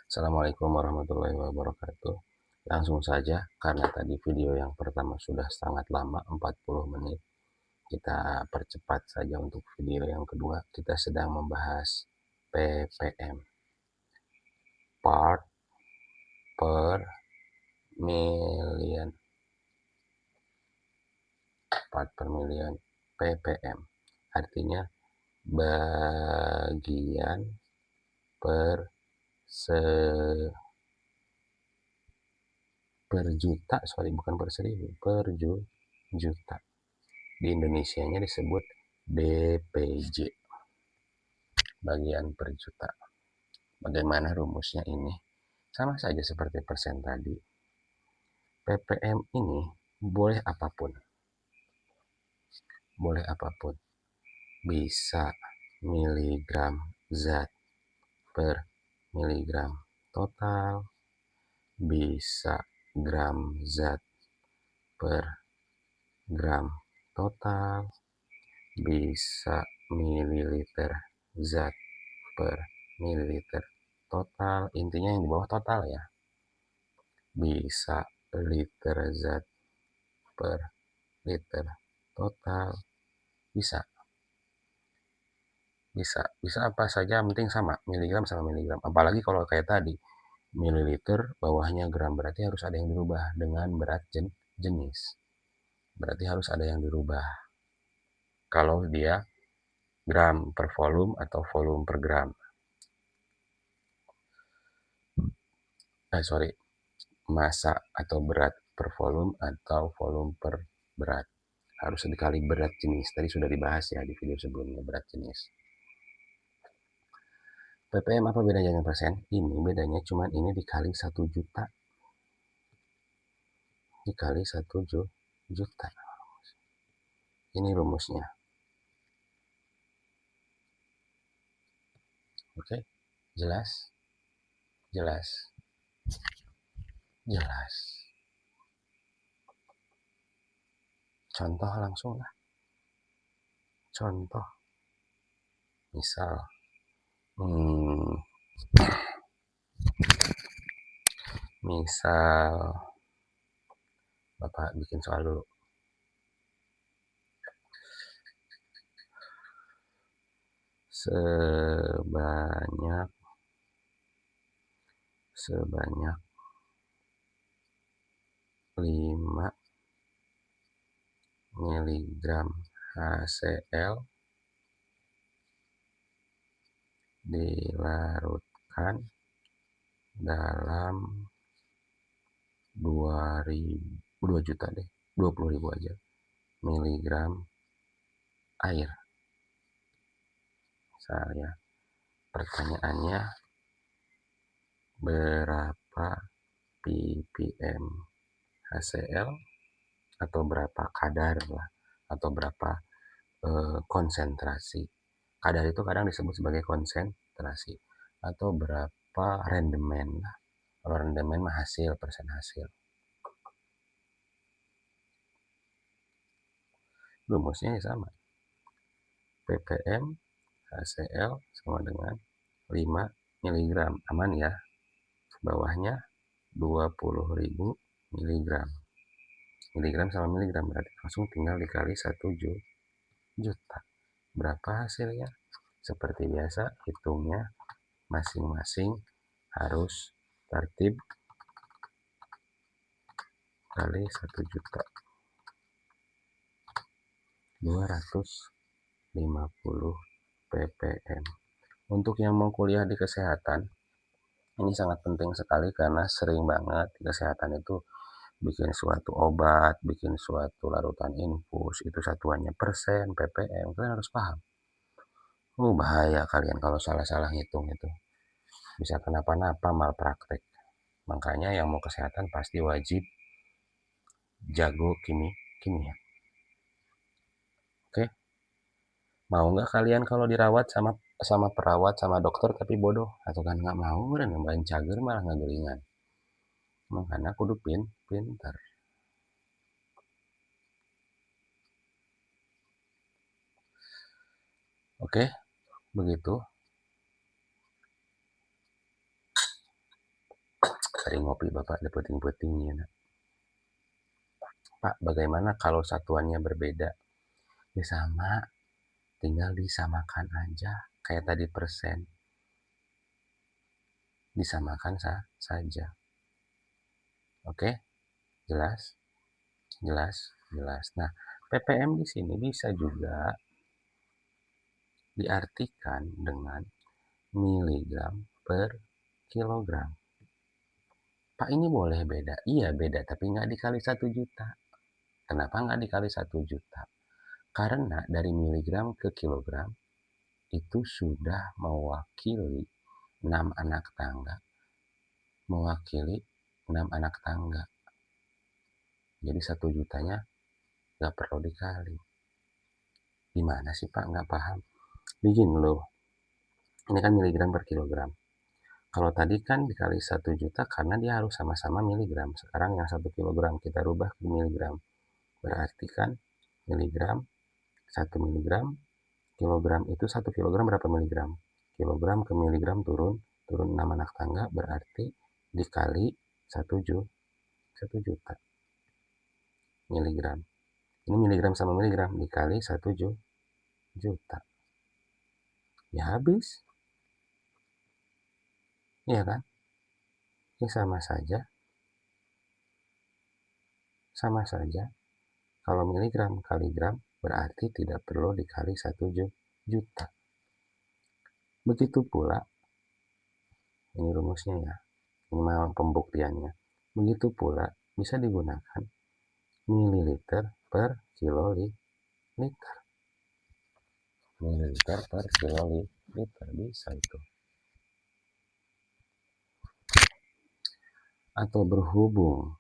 Assalamualaikum warahmatullahi wabarakatuh. Langsung saja, karena tadi video yang pertama sudah sangat lama, 40 menit. Kita percepat saja untuk video yang kedua. Kita sedang membahas ppm, part per million, ppm. Artinya bagian per juta, bukan per seribu, per juta. Di Indonesianya disebut BPJ, bagian per juta. Bagaimana rumusnya ini? Sama saja seperti persen tadi. ppm ini boleh apapun. Bisa miligram zat per miligram total, bisa gram zat per gram total, bisa mililiter zat per mililiter total. Intinya yang di bawah total ya. Bisa liter zat per liter total, bisa apa saja, yang penting sama, miligram sama miligram. Apalagi kalau kayak tadi mililiter bawahnya gram, berarti harus ada yang dirubah dengan berat jenis. Berarti harus ada yang dirubah kalau dia gram per volume atau volume per gram. Massa atau berat per volume atau volume per berat. Harus dikali berat jenis. Tadi sudah dibahas ya di video sebelumnya, berat jenis. ppm apa bedanya dengan persen? Ini bedanya cuma ini dikali 1 juta. Dikali 1 juta. Ini rumusnya. Oke? Jelas? Contoh langsung lah. Contoh. Misal Bapak bikin soal dulu. Sebanyak 5 miligram HCl dilarutkan dalam 20.000 aja miligram air. Saya pertanyaannya, berapa ppm HCl atau berapa kadar lah, atau berapa konsentrasi. Kadar itu kadang disebut sebagai konsentrasi, atau berapa rendemen lah. Kalau rendemen mah hasil, persen hasil. Rumusnya sama. ppm HCl sama dengan 5 mg. Aman ya? Bawahnya 20.000 mg. Miligram sama miligram berarti langsung tinggal dikali 1 juta. Berapa hasilnya? Seperti biasa, hitungnya masing-masing harus tertib kali 1 juta. 250 ppm. Untuk yang mau kuliah di kesehatan, ini sangat penting sekali karena sering banget di kesehatan itu bikin suatu obat, bikin suatu larutan infus, itu satuannya persen, ppm. Kalian harus paham. Bahaya kalian kalau salah-salah ngitung itu. Bisa kenapa-napa, malpraktek. Makanya yang mau kesehatan pasti wajib jago kimia. Oke? Mau nggak kalian kalau dirawat sama perawat sama dokter tapi bodoh? Atau kan nggak mau dan nambahin cager malah ngegelingan. Makanya kudu pintar. Oke, begitu. sering ngopi Bapak ada puting-putingnya nak. Pak, bagaimana kalau satuannya berbeda? Ya sama, tinggal disamakan aja. Kayak tadi persen, disamakan saja. Oke, jelas? Jelas, jelas. Nah, ppm di sini bisa juga diartikan dengan miligram per kilogram. Pak, ini boleh beda? Iya beda, tapi nggak dikali 1 juta. Kenapa nggak dikali 1 juta? Karena dari miligram ke kilogram itu sudah mewakili 6 anak tangga. Mewakili 6 anak tangga. Jadi 1 jutanya nggak perlu dikali. Gimana sih Pak? Nggak paham. Begini loh. Ini kan miligram per kilogram. Kalau tadi kan dikali 1 juta karena dia harus sama-sama miligram. Sekarang yang 1 kilogram kita rubah ke miligram. Berarti kan miligram, 1 miligram, kilogram itu 1 kilogram berapa miligram? Kilogram ke miligram turun 6 anak tangga berarti dikali 1 juta miligram. Ini miligram sama miligram dikali 1 juta. Ya habis. Iya kan? Ini sama saja. Sama saja. Kalau miligram kali gram berarti tidak perlu dikali 1 juta. Begitu pula, ini rumusnya ya, ini memang pembuktiannya. Begitu pula bisa digunakan mililiter per kiloliter. Mililiter per kiloliter bisa itu. Atau berhubung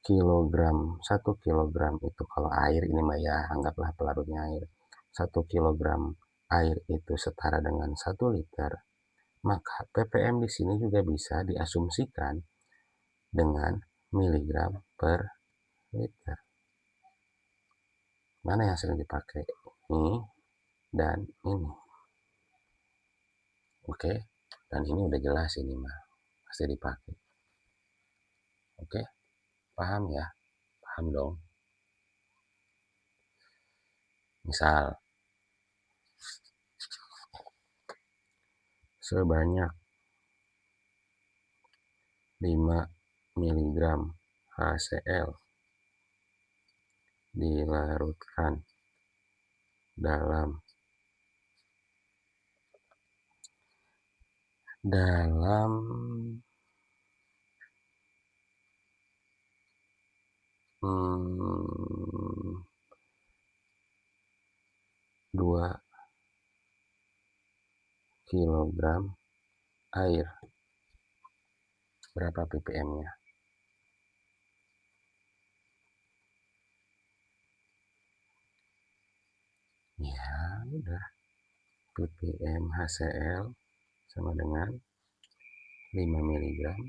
kilogram, 1 kilogram itu kalau air ini mah ya anggaplah pelarutnya air. 1 kilogram air itu setara dengan 1 liter. Maka ppm di sini juga bisa diasumsikan dengan miligram per liter. Mana yang sering dipakai? Ini dan ini. Oke, dan ini udah jelas ini mah pasti dipakai. Oke, paham ya? Paham dong. Misal sebanyak 5 miligram HCl dilarutkan dalam 2 kilogram air. Berapa ppm-nya? Ya, udah. ppm HCl sama dengan 5 miligram.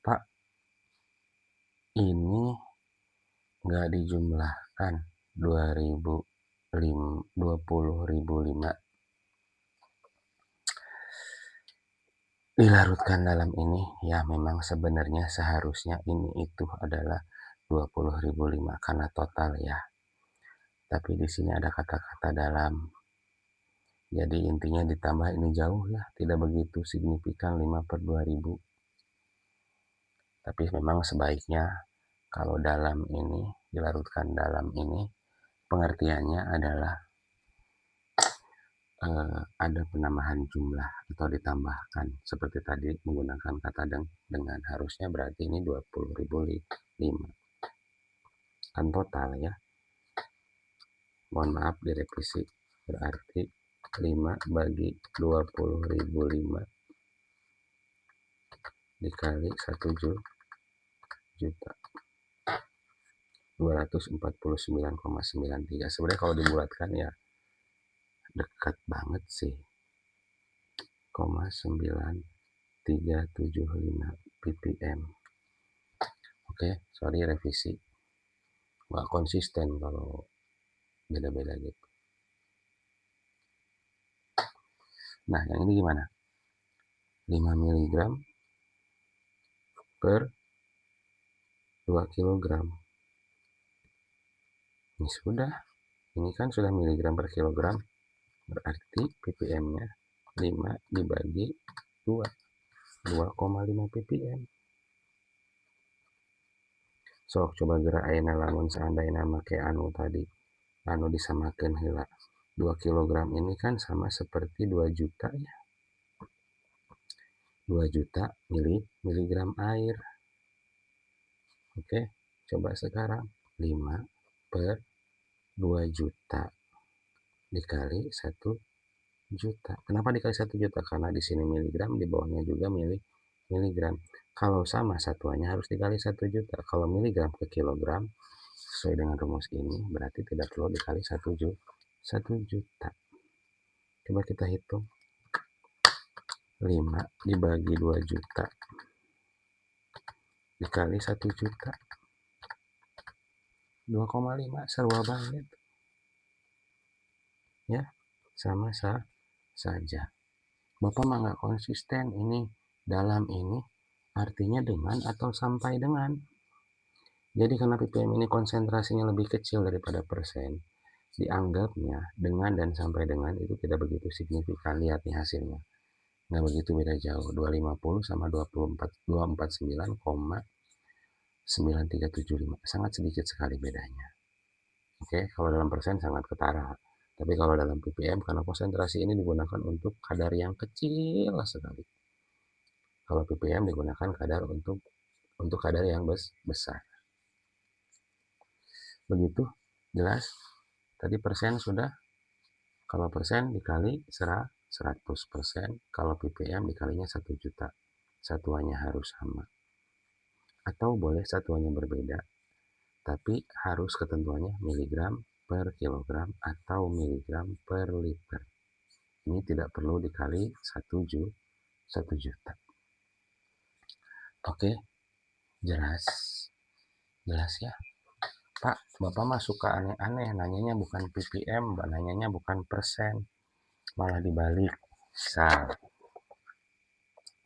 Pak, ini nggak dijumlahkan 20.005 dilarutkan dalam ini. Ya memang sebenarnya seharusnya ini itu adalah 20.005 karena total ya. Tapi di sini ada kata-kata dalam. Jadi intinya ditambah ini jauh ya, tidak begitu signifikan 5/2000. Tapi memang sebaiknya kalau dalam ini dilarutkan dalam ini pengertiannya adalah ada penambahan jumlah atau ditambahkan seperti tadi menggunakan kata dengan, harusnya berarti ini 20.005 kan total ya. Mohon maaf direvisi, berarti 5 bagi 20.005 dikali 1 juta 249,93. Sebenarnya kalau dibulatkan ya dekat banget sih, 0,9375 ppm. Oke, sorry revisi, nggak konsisten kalau beda-beda gitu. Nah, yang ini gimana? 5 mg per 2 kg. Ini sudah. Ini kan sudah miligram per kilogram. Berarti ppm-nya 5 dibagi 2. 2,5 ppm. Sok coba gerak ayeuna lamun seandainya make anu tadi. Anu disamakeun heula. 2 kilogram ini kan sama seperti 2 juta ya. 2 juta miligram air. Oke, coba sekarang 5 per 2 juta dikali 1 juta. Kenapa dikali 1 juta? Karena di sini miligram, di bawahnya juga miligram. Kalau sama satuannya harus dikali 1 juta. Kalau miligram ke kilogram, sesuai dengan rumus ini, berarti tidak perlu dikali 1 juta. Coba kita hitung. 5 dibagi 2 juta dikali 1 juta. 2,5, seru banget. Ya, sama saja. Bapak mah nggak konsisten ini. Dalam ini artinya dengan atau sampai dengan. Jadi karena ppm ini konsentrasinya lebih kecil daripada persen, dianggapnya dengan dan sampai dengan itu tidak begitu signifikan. Lihat nih hasilnya. Nggak begitu beda jauh. 250 sama 249,9375. Sangat sedikit sekali bedanya. Oke, kalau dalam persen sangat ketara. Tapi kalau dalam ppm, karena konsentrasi ini digunakan untuk kadar yang kecil sekali. Kalau ppm digunakan kadar untuk kadar yang besar. Begitu, jelas? Tadi persen sudah. Kalau persen dikali 100%, kalau ppm dikalinya 1 juta. Satuannya harus sama. Atau boleh satuannya berbeda. Tapi harus ketentuannya miligram per kilogram atau miligram per liter. Ini tidak perlu dikali 1 juta. Oke, jelas. Jelas ya. Pak, Bapak mah suka aneh-aneh. Nanyanya bukan ppm, nanyanya bukan persen. Malah dibalik. Misal,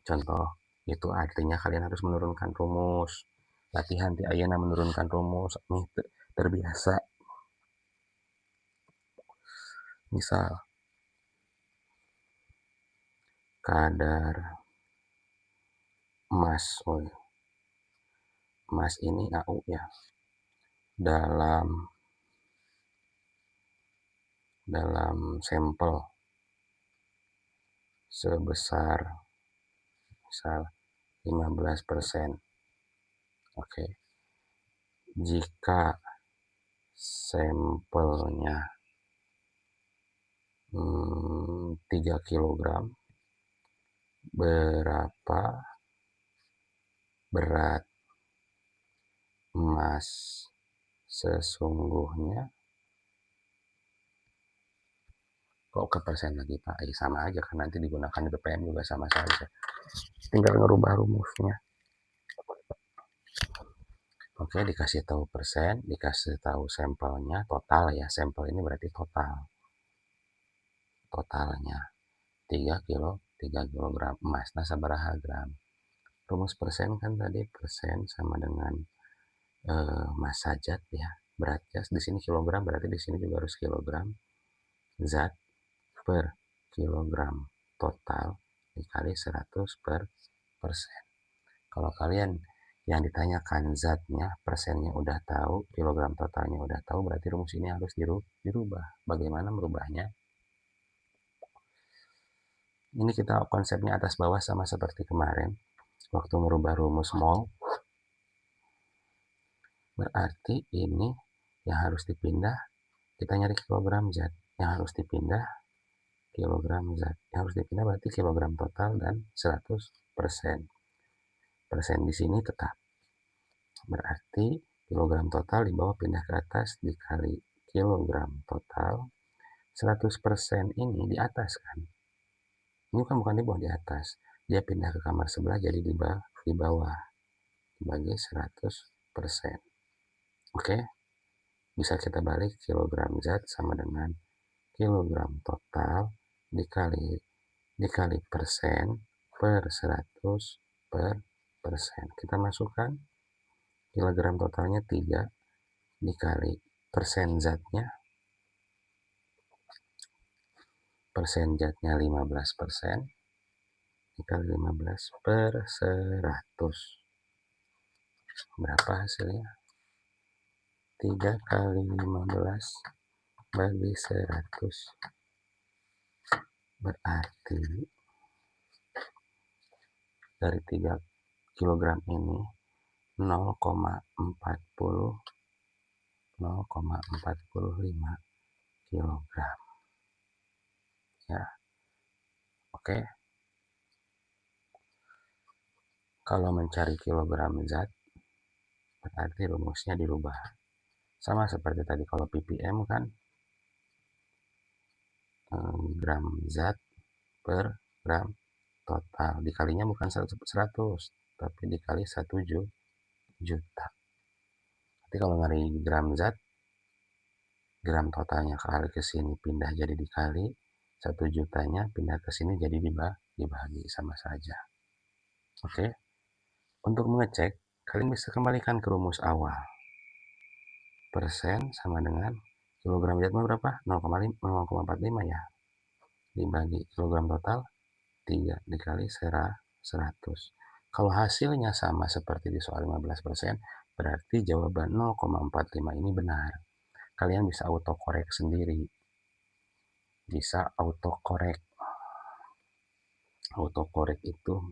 contoh, itu artinya kalian harus menurunkan rumus. Latihan ti ayeuna menurunkan rumus. Nih, terbiasa. Misal, kadar emas. Emas ini AU ya. Dalam sampel sebesar misal 15%. Oke. Jika sampelnya 3 kilogram, berapa berat emas sesungguhnya? Kok ke persen lagi Pak? Sama aja kan, nanti digunakan di ppm juga sama saja. Tinggal ngerubah rumusnya. Oke, dikasih tahu persen, dikasih tahu sampelnya, total ya. Sampel ini berarti totalnya 3 kilogram emas. Nah, sabaraha gram? Rumus persen kan tadi persen sama dengan massa zat ya. Berat gas di sini kilogram, berarti di sini juga harus kilogram. Zat per kilogram total dikali 100%. Kalau kalian yang ditanyakan zatnya, persennya udah tahu, kilogram totalnya udah tahu, berarti rumus ini harus dirubah. Bagaimana merubahnya? Ini kita konsepnya atas bawah sama seperti kemarin. Waktu merubah rumus mol, berarti ini yang harus dipindah, kita nyari kilogram zat. Yang harus dipindah, kilogram zat. Yang harus dipindah berarti kilogram total dan 100%. Persen di sini tetap. Berarti kilogram total di bawah pindah ke atas dikali kilogram total. 100% ini di atas kan. Ini kan bukan di bawah, di atas. Dia pindah ke kamar sebelah jadi di bawah. Bagi 100%. Oke. Bisa kita balik kilogram zat sama dengan kilogram total dikali dikali persen per 100 per persen. Kita masukkan kilogram totalnya 3 dikali persen zatnya 15% dikali 15 per 100. Berapa hasilnya? 3 kali 15 bagi 100. Berarti dari 3 kilogram ini 0,45 kilogram. Ya, oke. Kalau mencari kilogram zat, berarti rumusnya dirubah. Sama seperti tadi kalau ppm kan gram zat per gram total. Dikalinya bukan 100, tapi dikali 1 juta. Nanti kalau nyari gram zat, gram totalnya kali ke sini pindah jadi dikali, 1 jutanya pindah ke sini jadi dibagi, sama saja. Oke. Untuk mengecek, kalian bisa kembalikan ke rumus awal. Persen sama dengan kilogram zatnya berapa? 0,45 ya. Dibagi kilogram total 3 dikali 100. Kalau hasilnya sama seperti di soal 15%, berarti jawaban 0,45 ini benar. Kalian bisa autokorek sendiri. Bisa autokorek. Autokorek itu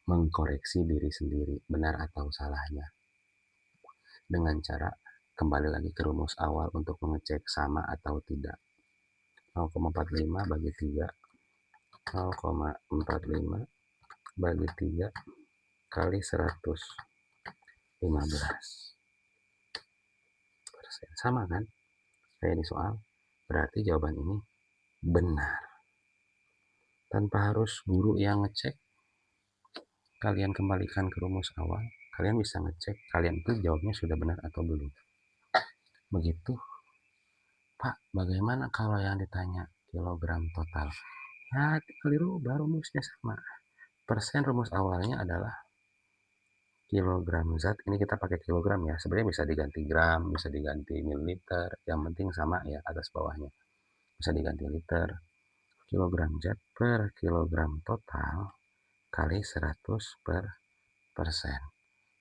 mengkoreksi diri sendiri, benar atau salahnya. Dengan cara kembali lagi ke rumus awal untuk mengecek sama atau tidak. 0,45 bagi 3. 0,45 bagi 3 kali 115%. Sama kan? Kayak di soal. Berarti jawaban ini benar. Tanpa harus guru yang ngecek, kalian kembalikan ke rumus awal. Kalian bisa ngecek kalian itu jawabnya sudah benar atau belum. Begitu. Pak, bagaimana kalau yang ditanya kilogram total? Ya, tinggal dirubah rumusnya sama. Persen rumus awalnya adalah kilogram zat. Ini kita pakai kilogram ya. Sebenarnya bisa diganti gram, bisa diganti mililiter. Yang penting sama ya atas bawahnya. Bisa diganti liter. Kilogram zat per kilogram total kali 100 per persen.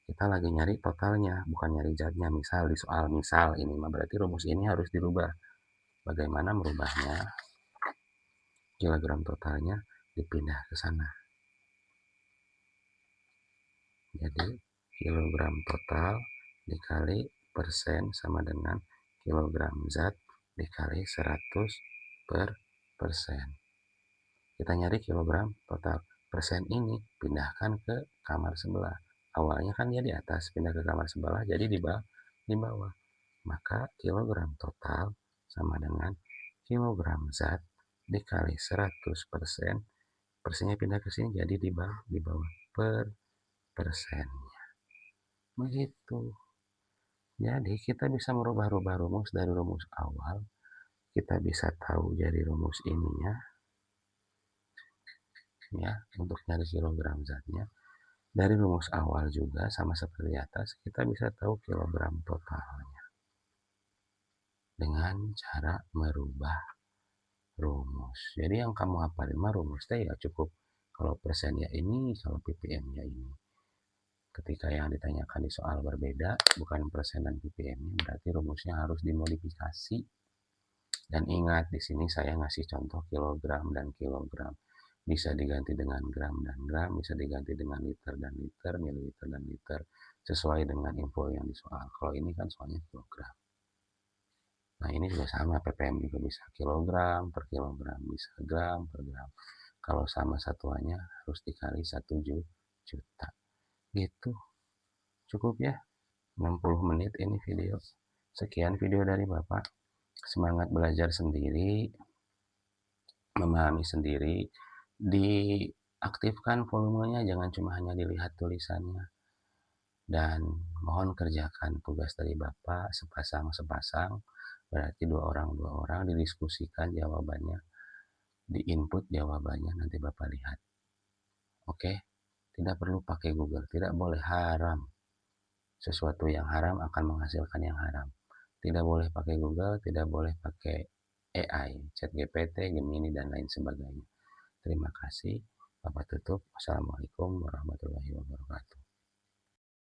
Kita lagi nyari totalnya, bukan nyari zatnya. Misal di soal misal ini, berarti rumus ini harus dirubah. Bagaimana merubahnya? Kilogram totalnya dipindah ke sana. Jadi kilogram total dikali persen sama dengan kilogram zat dikali 100 per persen. Kita nyari kilogram total. Persen ini pindahkan ke kamar sebelah. Awalnya kan dia di atas, pindah ke kamar sebelah, jadi di bawah. Maka kilogram total sama dengan kilogram zat dikali 100%. Persennya pindah ke sini jadi di bawah per persennya. Begitu. Jadi kita bisa merubah-rubah rumus dari rumus awal. Kita bisa tahu dari rumus ininya. Ya, untuk nyari kilogram zatnya. Dari rumus awal juga sama seperti atas, kita bisa tahu kilogram totalnya. Dengan cara merubah rumus. Jadi yang kamu hafalin mah rumusnya ya cukup. Kalau persennya ini, kalau ppm-nya ini. Ketika yang ditanyakan di soal berbeda, bukan persen dan ppm-nya, berarti rumusnya harus dimodifikasi. Dan ingat, di sini saya ngasih contoh kilogram dan kilogram. Bisa diganti dengan gram dan gram, bisa diganti dengan liter dan liter, mililiter dan liter, sesuai dengan info yang di soal. Kalau ini kan soalnya kilogram. Nah ini juga sama, ppm juga bisa kilogram per kilogram, bisa gram per gram. Kalau sama satuannya harus dikali 1 juta. Gitu. Cukup ya, 60 menit ini video. Sekian video dari Bapak. Semangat belajar sendiri, memahami sendiri, diaktifkan volumenya, jangan cuma hanya dilihat tulisannya. Dan mohon kerjakan tugas dari Bapak sepasang-sepasang, berarti 2 orang didiskusikan jawabannya. di-input jawabannya, nanti Bapak lihat. Oke? Tidak perlu pakai Google, tidak boleh, haram. Sesuatu yang haram akan menghasilkan yang haram. Tidak boleh pakai Google, tidak boleh pakai AI, ChatGPT, Gemini, dan lain sebagainya. Terima kasih. Bapak tutup. Wassalamualaikum warahmatullahi wabarakatuh.